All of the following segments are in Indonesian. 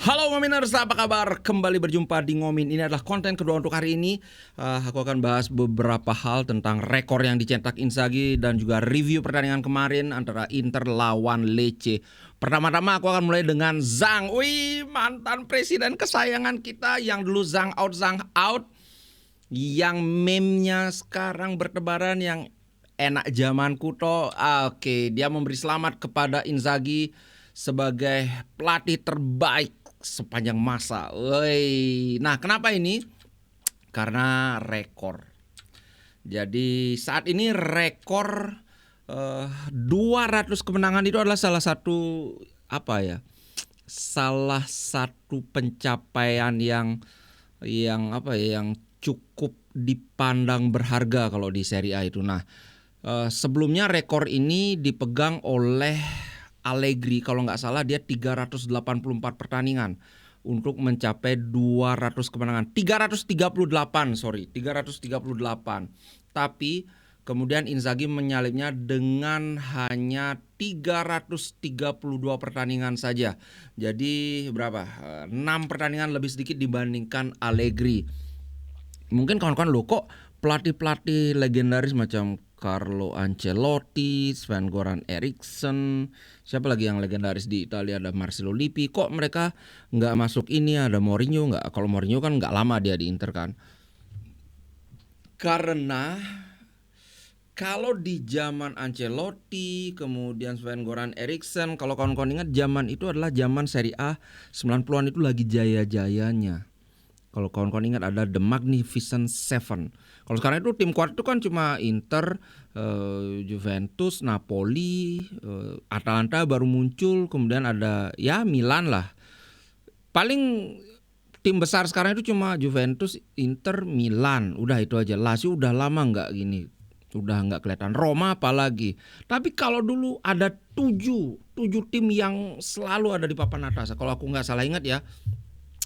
Halo Ngominers, apa kabar? Kembali berjumpa di Ngomin. Ini adalah konten kedua untuk hari ini. Aku akan bahas beberapa hal tentang rekor yang dicetak Inzaghi dan juga review pertandingan kemarin antara Inter lawan Lecce. Pertama-tama aku akan mulai dengan Zhang. Wih, mantan presiden kesayangan kita yang dulu Zhang out. Yang meme-nya sekarang bertebaran yang enak zamanku toh. Oke, dia memberi selamat kepada Inzaghi sebagai pelatih terbaik sepanjang masa. Woi. Nah, kenapa ini? Karena rekor. Jadi saat ini rekor 200 kemenangan itu adalah salah satu salah satu pencapaian yang cukup dipandang berharga kalau di Serie A itu. Nah, sebelumnya rekor ini dipegang oleh Allegri, kalau nggak salah dia 384 pertandingan untuk mencapai 200 kemenangan. 338. Tapi kemudian Inzaghi menyalipnya dengan hanya 332 pertandingan saja. Jadi berapa? 6 pertandingan lebih sedikit dibandingkan Allegri. Mungkin kawan-kawan lo kok pelatih-pelatih legendaris macam Carlo Ancelotti, Sven-Goran Eriksson, siapa lagi yang legendaris di Italia, ada Marcelo Lippi, kok mereka nggak masuk ini? Ada Mourinho nggak? Kalau Mourinho kan nggak lama dia di Inter kan. Karena kalau di zaman Ancelotti, kemudian Sven-Goran Eriksson, kalau kawan-kawan ingat zaman itu adalah zaman Serie A 90-an itu lagi jaya-jayanya. Kalau kawan-kawan ingat ada The Magnificent Seven. Kalau sekarang itu tim kuat itu kan cuma Inter, Juventus, Napoli, Atalanta baru muncul, kemudian ada ya Milan lah. Paling tim besar sekarang itu cuma Juventus, Inter, Milan. Udah itu aja. Lazio udah lama nggak gini. Udah nggak kelihatan. Roma apalagi. Tapi kalau dulu ada 7 tim yang selalu ada di papan atas. Kalau aku nggak salah ingat ya.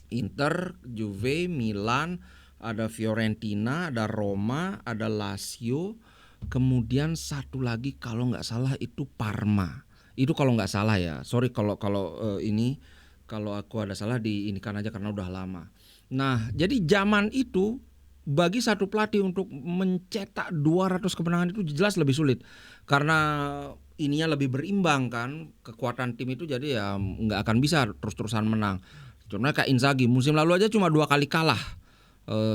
Inter, Juve, Milan, ada Fiorentina, ada Roma, ada Lazio, kemudian satu lagi kalau nggak salah itu Parma. Itu kalau nggak salah ya. Sorry kalau aku ada salah diinikan aja karena udah lama. Nah, jadi zaman itu bagi satu pelatih untuk mencetak 200 kemenangan itu jelas lebih sulit karena ininya lebih berimbang kan, kekuatan tim itu, jadi ya nggak akan bisa terus-terusan menang. Contohnya kayak Inzaghi musim lalu aja cuma 2 kali kalah,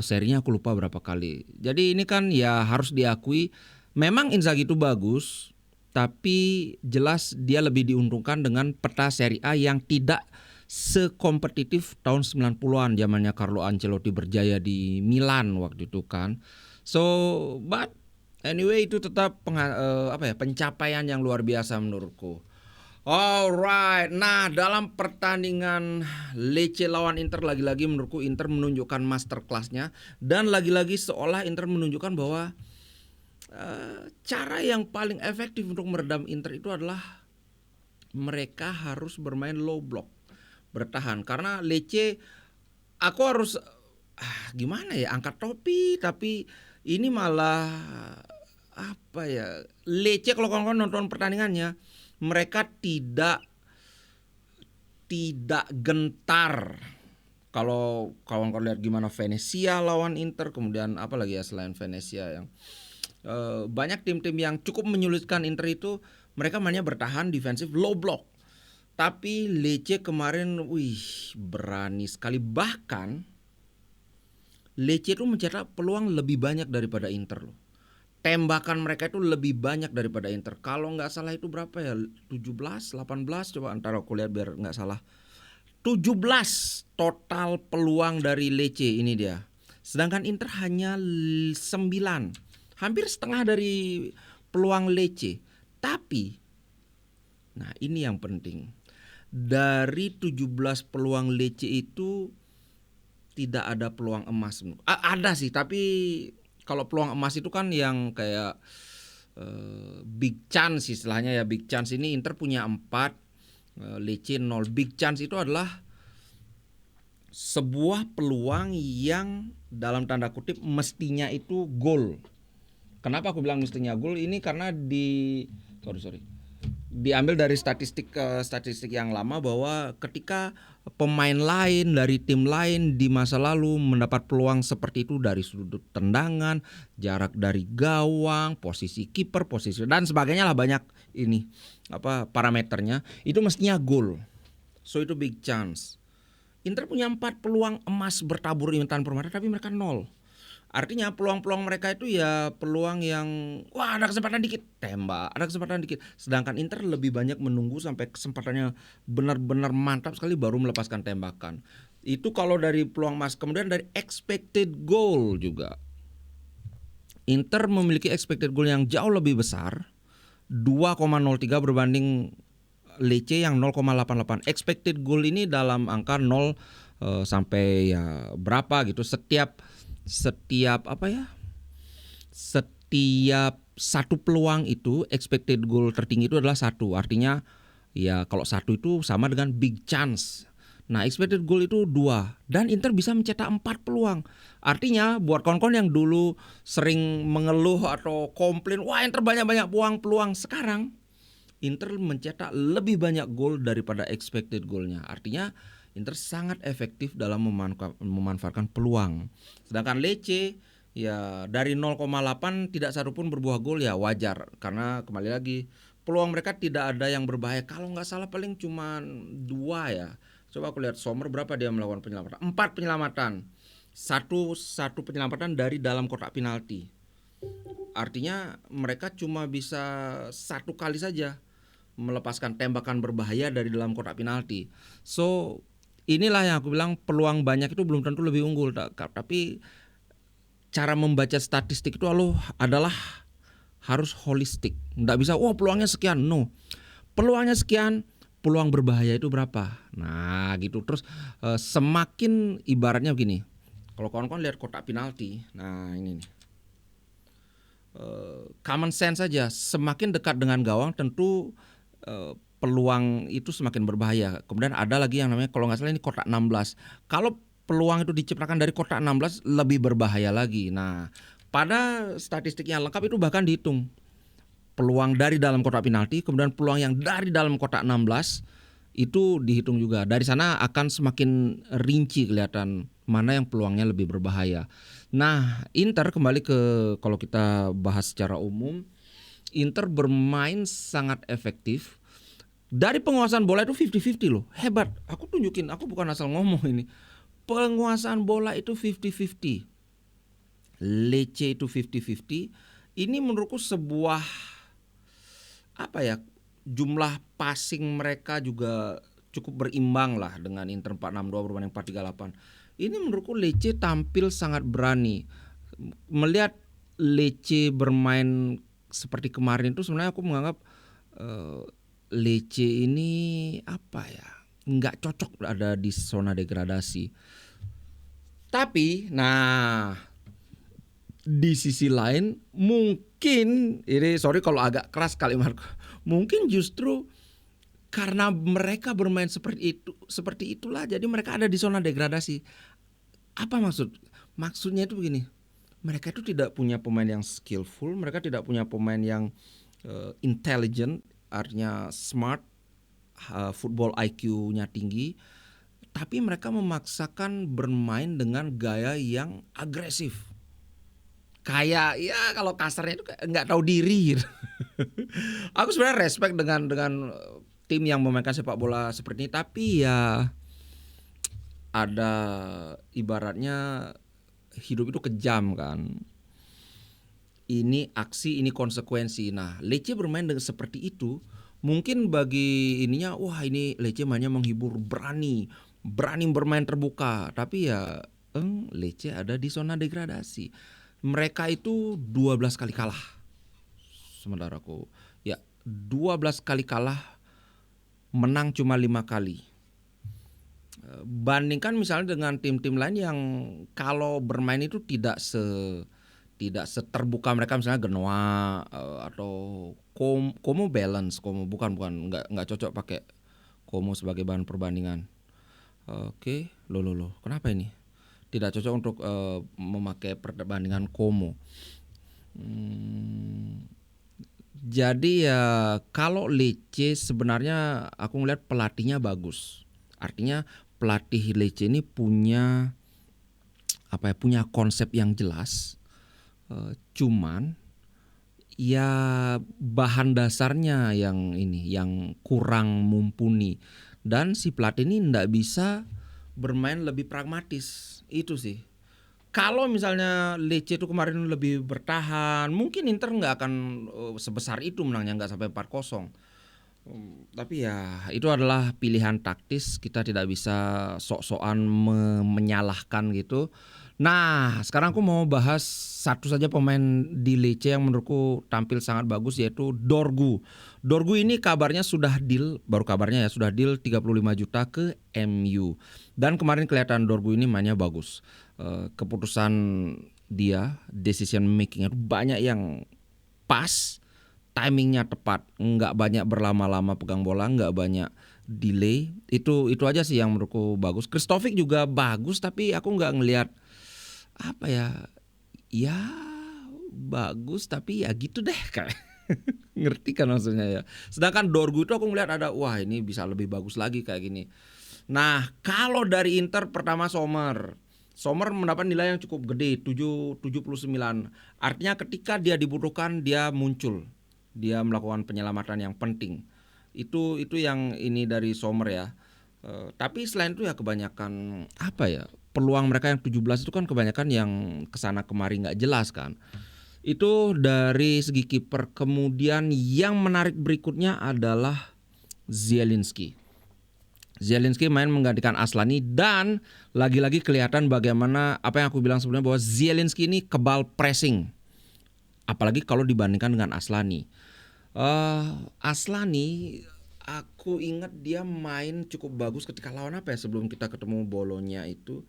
serinya aku lupa berapa kali. Jadi ini kan ya harus diakui memang Inzaghi itu bagus, tapi jelas dia lebih diuntungkan dengan peta Serie A yang tidak sekompetitif tahun 90-an zamannya Carlo Ancelotti berjaya di Milan waktu itu kan. So but anyway itu tetap pencapaian yang luar biasa menurutku. Alright, nah dalam pertandingan Lecce lawan Inter lagi-lagi menurutku Inter menunjukkan masterclass-nya. Dan lagi-lagi seolah Inter menunjukkan bahwa cara yang paling efektif untuk meredam Inter itu adalah mereka harus bermain low block, bertahan. Karena Lecce aku harus gimana ya, angkat topi, tapi ini malah Lecce kalau kawan-kawan nonton pertandingannya mereka tidak gentar. Kalau kawan-kawan lihat gimana Venezia lawan Inter, kemudian apa lagi ya selain Venezia yang banyak tim-tim yang cukup menyulitkan Inter itu, mereka mainnya bertahan, defensif, low block. Tapi Lecce kemarin berani sekali, bahkan Lecce itu mencetak peluang lebih banyak daripada Inter loh. Tembakan mereka itu lebih banyak daripada Inter. Kalau nggak salah itu berapa ya? 17, 18, coba antara aku lihat biar nggak salah. 17 total peluang dari Lecce ini dia. Sedangkan Inter hanya 9. Hampir setengah dari peluang Lecce. Tapi, nah ini yang penting. Dari 17 peluang Lecce itu tidak ada peluang emas. Ada sih, tapi kalau peluang emas itu kan yang kayak big chance istilahnya ya. Big chance ini Inter punya 4, Lecce 0. Big chance itu adalah sebuah peluang yang dalam tanda kutip mestinya itu gol. Kenapa aku bilang mestinya gol? Ini karena diambil dari statistik yang lama bahwa ketika pemain lain dari tim lain di masa lalu mendapat peluang seperti itu dari sudut tendangan, jarak dari gawang, posisi kiper, posisi dan sebagainya lah, banyak ini parameternya, itu mestinya gol. So itu big chance. Inter punya 4 peluang emas bertabur Intan Permata tapi mereka 0. Artinya peluang-peluang mereka itu ya peluang yang wah ada kesempatan dikit tembak, ada kesempatan dikit. Sedangkan Inter lebih banyak menunggu sampai kesempatannya benar-benar mantap sekali baru melepaskan tembakan. Itu kalau dari peluang emas. Kemudian dari expected goal juga. Inter memiliki expected goal yang jauh lebih besar, 2,03 berbanding Lecce yang 0,88. Expected goal ini dalam angka 0 sampai ya berapa gitu, setiap satu peluang itu expected goal tertinggi itu adalah 1. Artinya ya kalau 1 itu sama dengan big chance. Nah, expected goal itu 2 dan Inter bisa mencetak 4 peluang. Artinya buat kawan-kawan yang dulu sering mengeluh atau komplain, wah Inter banyak-banyak peluang, sekarang Inter mencetak lebih banyak gol daripada expected goalnya. Artinya Inter sangat efektif dalam memanfaatkan peluang. Sedangkan Lecce ya dari 0,8 tidak satu pun berbuah gol, ya wajar karena kembali lagi peluang mereka tidak ada yang berbahaya. Kalau nggak salah paling cuma 2 ya. Coba aku lihat Sommer berapa dia melakukan penyelamatan. 4 penyelamatan. Satu penyelamatan dari dalam kotak penalti. Artinya mereka cuma bisa 1 kali saja melepaskan tembakan berbahaya dari dalam kotak penalti. So inilah yang aku bilang, peluang banyak itu belum tentu lebih unggul, tapi cara membaca statistik itu adalah harus holistik. Nggak bisa peluangnya sekian, no. Peluangnya sekian, peluang berbahaya itu berapa. Nah gitu. Terus semakin ibaratnya begini, kalau kawan-kawan lihat kotak penalti, nah ini nih, common sense saja, semakin dekat dengan gawang tentu peluang itu semakin berbahaya. Kemudian ada lagi yang namanya, kalau nggak salah ini kotak 16. Kalau peluang itu diciptakan dari kotak 16 lebih berbahaya lagi. Nah, pada statistik yang lengkap itu bahkan dihitung peluang dari dalam kotak penalti, kemudian peluang yang dari dalam kotak 16 itu dihitung juga. Dari sana akan semakin rinci kelihatan mana yang peluangnya lebih berbahaya. Nah, Inter kembali ke, kalau kita bahas secara umum, Inter bermain sangat efektif. Dari penguasaan bola itu 50-50 loh. Hebat. Aku tunjukin, aku bukan asal ngomong ini. Penguasaan bola itu 50-50. Lecce itu 50-50. Ini menurutku sebuah jumlah passing mereka juga cukup berimbang lah dengan Inter 462 berbanding 438. Ini menurutku Lecce tampil sangat berani. Melihat Lecce bermain seperti kemarin itu sebenarnya aku menganggap Lecce ini nggak cocok ada di zona degradasi. Tapi di sisi lain mungkin ini, sorry kalau agak keras kalimatku, mungkin justru karena mereka bermain seperti itulah jadi mereka ada di zona degradasi. Apa maksudnya itu begini, mereka itu tidak punya pemain yang skillful, mereka tidak punya pemain yang intelligent, artinya smart, football IQ-nya tinggi, tapi mereka memaksakan bermain dengan gaya yang agresif. Kayak ya kalau kasarnya itu nggak tahu diri gitu. Aku sebenarnya respect dengan tim yang memainkan sepak bola seperti ini, tapi ya ada ibaratnya hidup itu kejam kan. Ini aksi, ini konsekuensi. Nah, Lecce bermain dengan seperti itu, mungkin bagi ininya, wah ini Lecce mainnya menghibur, berani bermain terbuka. Tapi ya, Lecce ada di zona degradasi. Mereka itu 12 kali kalah. Sementara aku, ya 12 kali kalah, menang cuma 5 kali. Bandingkan misalnya dengan tim-tim lain yang kalau bermain itu tidak seterbuka mereka, misalnya Genoa atau Como balance, bukan nggak cocok pakai Como sebagai bahan perbandingan. Oke, loh, kenapa ini tidak cocok untuk memakai perbandingan Como? Jadi ya kalau Lecce sebenarnya aku ngelihat pelatihnya bagus. Artinya pelatih Lecce ini punya punya konsep yang jelas. Cuman ya bahan dasarnya yang kurang mumpuni dan si pelatih ini ndak bisa bermain lebih pragmatis. Itu sih. Kalau misalnya Lecce itu kemarin lebih bertahan, mungkin Inter nggak akan sebesar itu menangnya, nggak sampai 4-0. Tapi ya itu adalah pilihan taktis, kita tidak bisa sok-sokan menyalahkan gitu. Nah, sekarang aku mau bahas satu saja pemain di Lecce yang menurutku tampil sangat bagus, yaitu Dorgu. Dorgu ini kabarnya sudah deal, baru kabarnya ya sudah deal 35 juta ke MU. Dan kemarin kelihatan Dorgu ini mainnya bagus. Keputusan dia, decision makingnya banyak yang pas, timingnya tepat, nggak banyak berlama-lama pegang bola, nggak banyak delay. Itu aja sih yang menurutku bagus. Kristovic juga bagus, tapi aku nggak ngelihat apa ya, ya bagus tapi ya gitu deh kayak. Ngerti kan maksudnya ya. Sedangkan Dorgu itu aku ngelihat ada, wah ini bisa lebih bagus lagi kayak gini. Nah, kalau dari Inter pertama Sommer. Sommer mendapat nilai yang cukup gede, 79. Artinya ketika dia dibutuhkan dia muncul. Dia melakukan penyelamatan yang penting. Itu yang ini dari Sommer ya. Tapi selain itu ya kebanyakan peluang mereka yang 17 itu kan kebanyakan yang kesana kemari nggak jelas kan. Itu dari segi kiper. Kemudian yang menarik berikutnya adalah Zielinski. Zielinski main menggantikan Aslani dan lagi-lagi kelihatan bagaimana apa yang aku bilang sebelumnya bahwa Zielinski ini kebal pressing. Apalagi kalau dibandingkan dengan Aslani. Aslani aku ingat dia main cukup bagus ketika lawan sebelum kita ketemu Bolonya itu.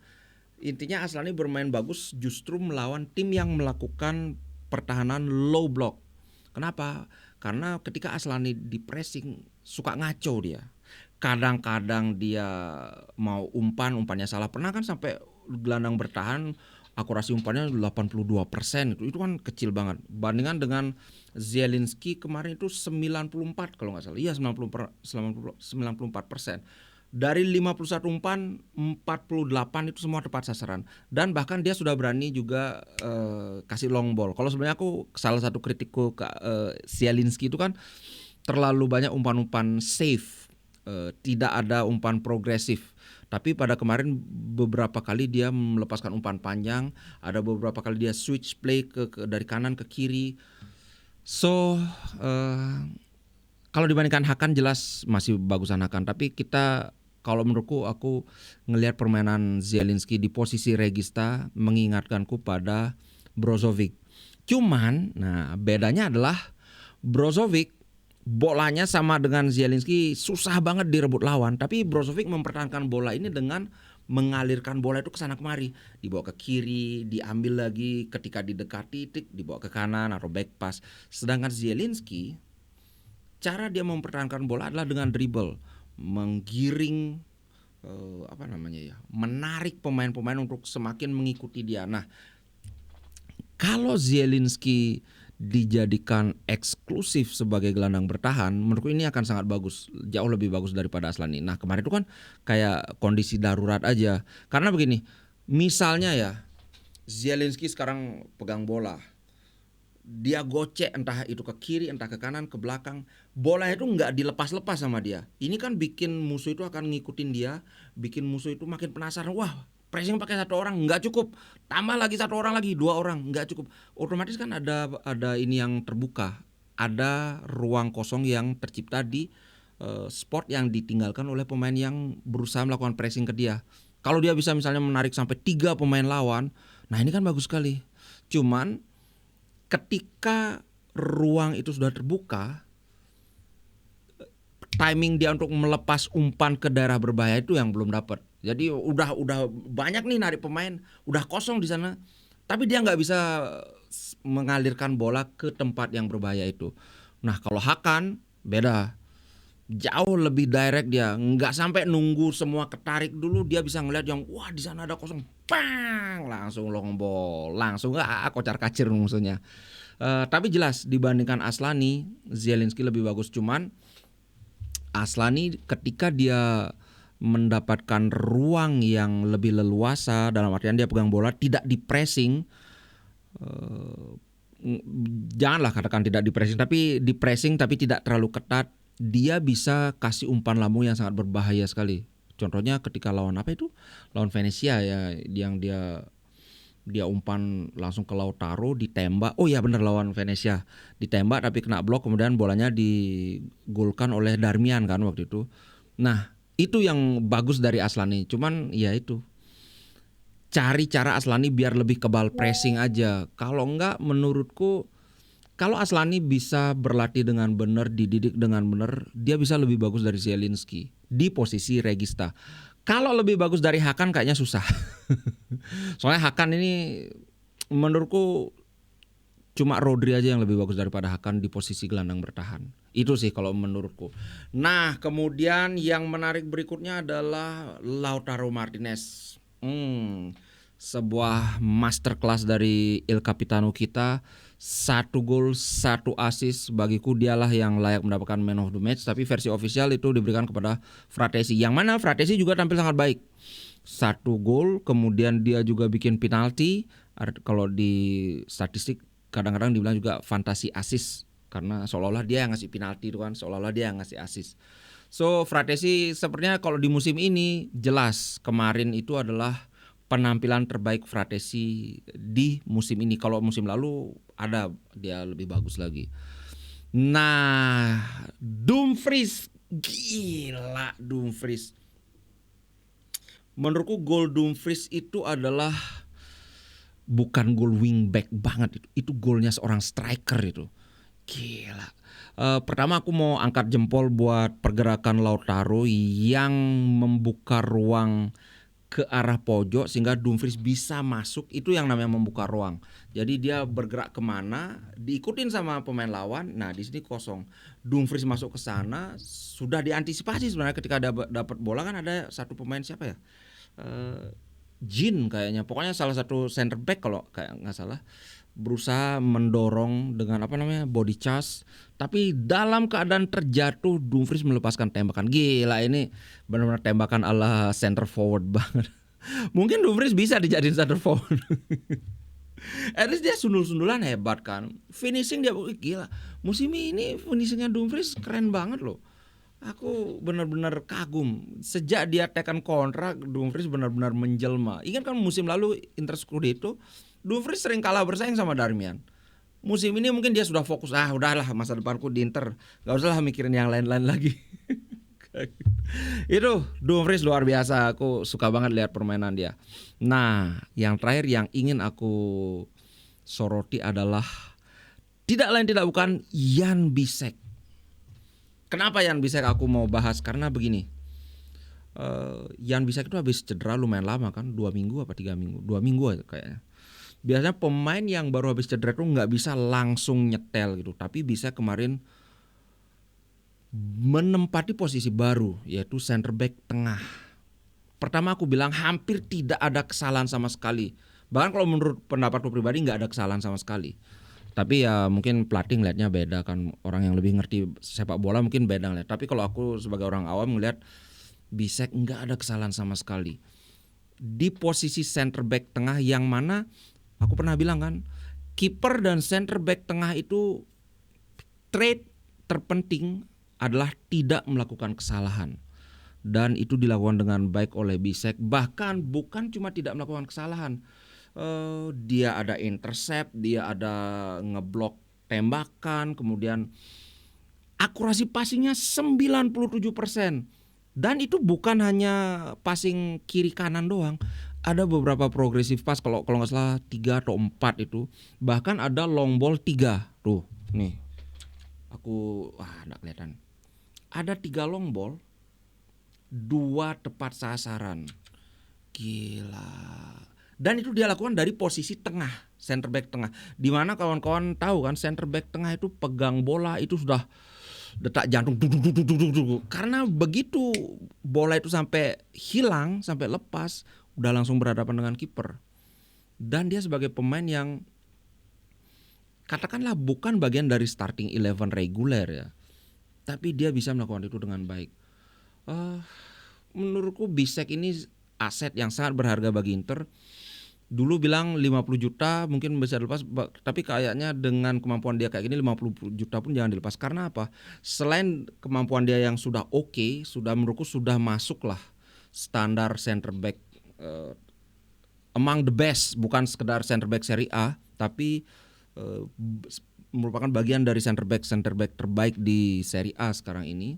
Intinya Aslani bermain bagus justru melawan tim yang melakukan pertahanan low block. Kenapa? Karena ketika Aslani di pressing suka ngaco dia. Kadang-kadang dia mau umpannya salah. Pernah kan sampai gelandang bertahan akurasi umpannya 82%. Itu kan kecil banget. Bandingan dengan Zielinski kemarin itu 94 kalau nggak salah. Iya 94%. Dari 51 umpan 48 itu semua tepat sasaran. Dan bahkan dia sudah berani juga kasih long ball. Kalau sebenarnya aku salah satu kritikku ke Zielinski itu kan terlalu banyak umpan-umpan safe. Tidak ada umpan progresif. Tapi pada kemarin beberapa kali dia melepaskan umpan panjang, ada beberapa kali dia switch play dari kanan ke kiri. So kalau dibandingkan Hakan jelas masih bagusan Hakan. Tapi kalau menurutku aku ngelihat permainan Zielinski di posisi regista mengingatkanku pada Brozovic. Cuman, bedanya adalah Brozovic bolanya sama dengan Zielinski susah banget direbut lawan, tapi Brozovic mempertahankan bola ini dengan mengalirkan bola itu ke sana kemari, dibawa ke kiri, diambil lagi, ketika didekati dibawa ke kanan atau back pass. Sedangkan Zielinski cara dia mempertahankan bola adalah dengan dribble, menggiring menarik pemain-pemain untuk semakin mengikuti dia. Nah, kalau Zielinski dijadikan eksklusif sebagai gelandang bertahan, menurutku ini akan sangat bagus, jauh lebih bagus daripada Aslani. Nah kemarin itu kan kayak kondisi darurat aja, karena begini, misalnya ya Zielinski sekarang pegang bola, dia gocek entah itu ke kiri, entah ke kanan, ke belakang, bola itu nggak dilepas-lepas sama dia. Ini kan bikin musuh itu akan ngikutin dia, bikin musuh itu makin penasaran. Wah, pressing pakai satu orang nggak cukup, tambah lagi satu orang lagi, 2 orang nggak cukup. Otomatis kan ada ini yang terbuka, ada ruang kosong yang tercipta di spot yang ditinggalkan oleh pemain yang berusaha melakukan pressing ke dia. Kalau dia bisa misalnya menarik sampai 3 pemain lawan, nah ini kan bagus sekali. Cuman ketika ruang itu sudah terbuka, timing dia untuk melepas umpan ke daerah berbahaya itu yang belum dapat. Jadi udah banyak nih narik pemain, udah kosong di sana, tapi dia nggak bisa mengalirkan bola ke tempat yang berbahaya itu. Nah kalau Hakan beda, jauh lebih direct dia, nggak sampai nunggu semua ketarik dulu, dia bisa ngeliat yang wah di sana ada kosong, pang langsung long ball, langsung kocar kacir musuhnya. Tapi jelas dibandingkan Aslani, Zielinski lebih bagus. Cuman Aslani ketika dia mendapatkan ruang yang lebih leluasa, dalam artian dia pegang bola tidak di pressing, janganlah katakan tidak di pressing tapi tidak terlalu ketat, dia bisa kasih umpan lambung yang sangat berbahaya sekali. Contohnya ketika lawan lawan Venezia ya, yang dia umpan langsung ke Lautaro, ditembak. Oh ya benar, lawan Venezia ditembak tapi kena blok, kemudian bolanya digolkan oleh Darmian kan waktu itu. Nah itu yang bagus dari Aslani. Cuman ya itu, cari cara Aslani biar lebih kebal pressing aja. Kalau enggak, menurutku kalau Aslani bisa berlatih dengan benar, dididik dengan benar, dia bisa lebih bagus dari Zielinski di posisi regista. Kalau lebih bagus dari Hakan kayaknya susah. Soalnya Hakan ini menurutku cuma Rodri aja yang lebih bagus daripada Hakan di posisi gelandang bertahan. Itu sih kalau menurutku. Nah, kemudian yang menarik berikutnya adalah Lautaro Martinez. Sebuah masterclass dari Il Capitano kita. 1 gol 1 assist, bagiku dialah yang layak mendapatkan man of the match. Tapi versi official itu diberikan kepada Fratesi, yang mana Fratesi juga tampil sangat baik. 1 gol, kemudian dia juga bikin penalti. Kalau di statistik kadang-kadang dibilang juga fantasi assist, karena seolah-olah dia yang ngasih penalti itu kan, seolah-olah dia yang ngasih assist. So Fratesi sepertinya kalau di musim ini jelas kemarin itu adalah penampilan terbaik Fratesi di musim ini. Kalau musim lalu ada dia lebih bagus lagi. Nah, Dumfries, gila Dumfries. Menurutku gol Dumfries itu adalah bukan gol wingback banget, itu golnya seorang striker itu. Gila. Pertama aku mau angkat jempol buat pergerakan Lautaro yang membuka ruang ke arah pojok sehingga Dumfries bisa masuk. Itu yang namanya membuka ruang. Jadi dia bergerak kemana, diikutin sama pemain lawan. Nah di sini kosong, Dumfries masuk ke sana, sudah diantisipasi sebenarnya. Ketika dapat bola kan ada satu pemain, siapa ya, Jin kayaknya, pokoknya salah satu center back kalau kayak nggak salah, berusaha mendorong dengan body charge, tapi dalam keadaan terjatuh Dumfries melepaskan tembakan. Gila, ini benar-benar tembakan ala center forward banget. Mungkin Dumfries bisa dijadiin center forward. At least dia sundul-sundulan hebat kan, finishing dia gila. Musim ini finishingnya Dumfries keren banget loh. Aku benar-benar kagum. Sejak dia tekan kontrak, Dumfries benar-benar menjelma. Ingat kan musim lalu Inter Scudetto, Dumfries sering kalah bersaing sama Darmian. Musim ini mungkin dia sudah fokus, udahlah masa depanku di Inter, gak usah lah mikirin yang lain-lain lagi. Itu Dumfries luar biasa, aku suka banget lihat permainan dia. Nah, yang terakhir yang ingin aku soroti adalah tidak lain tidak bukan Jan Bisek. Kenapa Jan Bisek aku mau bahas? Karena begini, Jan Bisek itu habis cedera lumayan lama kan, 2 minggu apa 3 minggu, 2 minggu aja kayaknya. Biasanya pemain yang baru habis cedera itu nggak bisa langsung nyetel gitu, tapi bisa kemarin menempati posisi baru, yaitu center back tengah. Pertama aku bilang hampir tidak ada kesalahan sama sekali. Bahkan kalau menurut pendapatku pribadi nggak ada kesalahan sama sekali. Tapi ya mungkin pelatih ngeliatnya beda kan, orang yang lebih ngerti sepak bola mungkin beda ngeliat. Tapi kalau aku sebagai orang awam ngeliat Bisek nggak ada kesalahan sama sekali di posisi center back tengah, yang mana aku pernah bilang kan, kiper dan center back tengah itu trait terpenting adalah tidak melakukan kesalahan. Dan itu dilakukan dengan baik oleh Bisek. Bahkan bukan cuma tidak melakukan kesalahan, dia ada intercept, dia ada ngeblok tembakan, kemudian akurasi passingnya 97%. Dan itu bukan hanya passing kiri kanan doang, ada beberapa progressive pass, kalau nggak salah 3 atau 4 itu. Bahkan ada long ball 3. Tuh, nih. Aku enggak kelihatan. Ada 3 long ball, 2 tepat sasaran. Gila. Dan itu dia lakukan dari posisi tengah, center back tengah. Dimana kawan-kawan tahu kan, center back tengah itu pegang bola itu sudah detak jantung karena begitu bola itu sampai hilang, sampai lepas, udah langsung berhadapan dengan kiper. Dan dia sebagai pemain yang katakanlah bukan bagian dari starting 11 reguler ya, tapi dia bisa melakukan itu dengan baik. Eh, Menurutku Bisek ini aset yang sangat berharga bagi Inter. Dulu bilang 50 juta mungkin bisa dilepas, tapi kayaknya dengan kemampuan dia kayak gini 50 juta pun jangan dilepas. Karena apa? Selain kemampuan dia yang sudah oke, sudah menurutku sudah masuk lah standar center back among the best, bukan sekedar center back Serie A, tapi merupakan bagian dari center back terbaik di Serie A sekarang ini.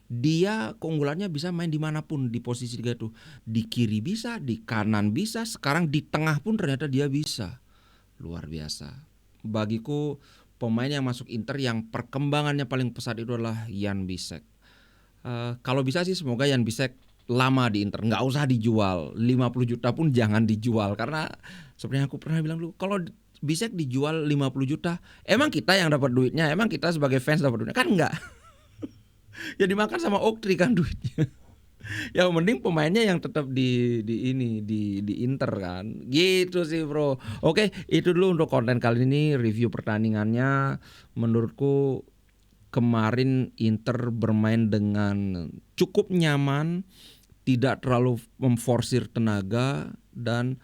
Dia keunggulannya bisa main dimanapun di posisi 3 itu. Di kiri bisa, di kanan bisa, sekarang di tengah pun ternyata dia bisa. Luar biasa. Bagiku pemain yang masuk Inter yang perkembangannya paling pesat itu adalah Jan Bisek. Kalau bisa sih semoga Jan Bisek lama di Inter, nggak usah dijual. 50 juta pun jangan dijual, karena seperti yang aku pernah bilang dulu, kalau Bisek dijual 50 juta, emang kita yang dapat duitnya, emang kita sebagai fans dapat duitnya? Kan enggak. Ya dimakan sama Oktri kan duitnya. Yang mending pemainnya yang tetap di Inter kan. Gitu sih, Bro. Oke, itu dulu untuk konten kali ini, review pertandingannya. Menurutku kemarin Inter bermain dengan cukup nyaman, tidak terlalu memforsir tenaga, dan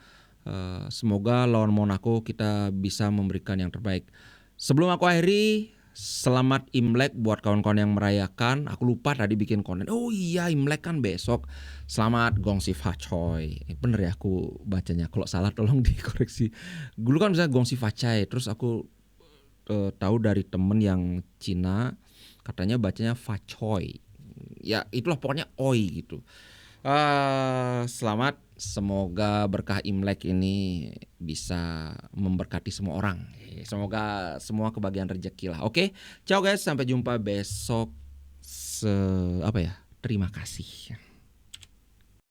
semoga lawan Monaco kita bisa memberikan yang terbaik. Sebelum aku akhiri, selamat Imlek buat kawan-kawan yang merayakan. Aku lupa tadi bikin konten. Oh iya, Imlek kan besok. Selamat Gongsi Facai. Bener ya aku bacanya. Kalau salah tolong dikoreksi. Dulu kan misalnya Gongsi Facai, terus aku tahu dari temen yang Cina, katanya bacanya Facoi. Ya itulah pokoknya oi gitu. Selamat, semoga berkah Imlek ini bisa memberkati semua orang. Semoga semua kebagian rezeki lah. Oke, ciao guys, sampai jumpa besok. Terima kasih.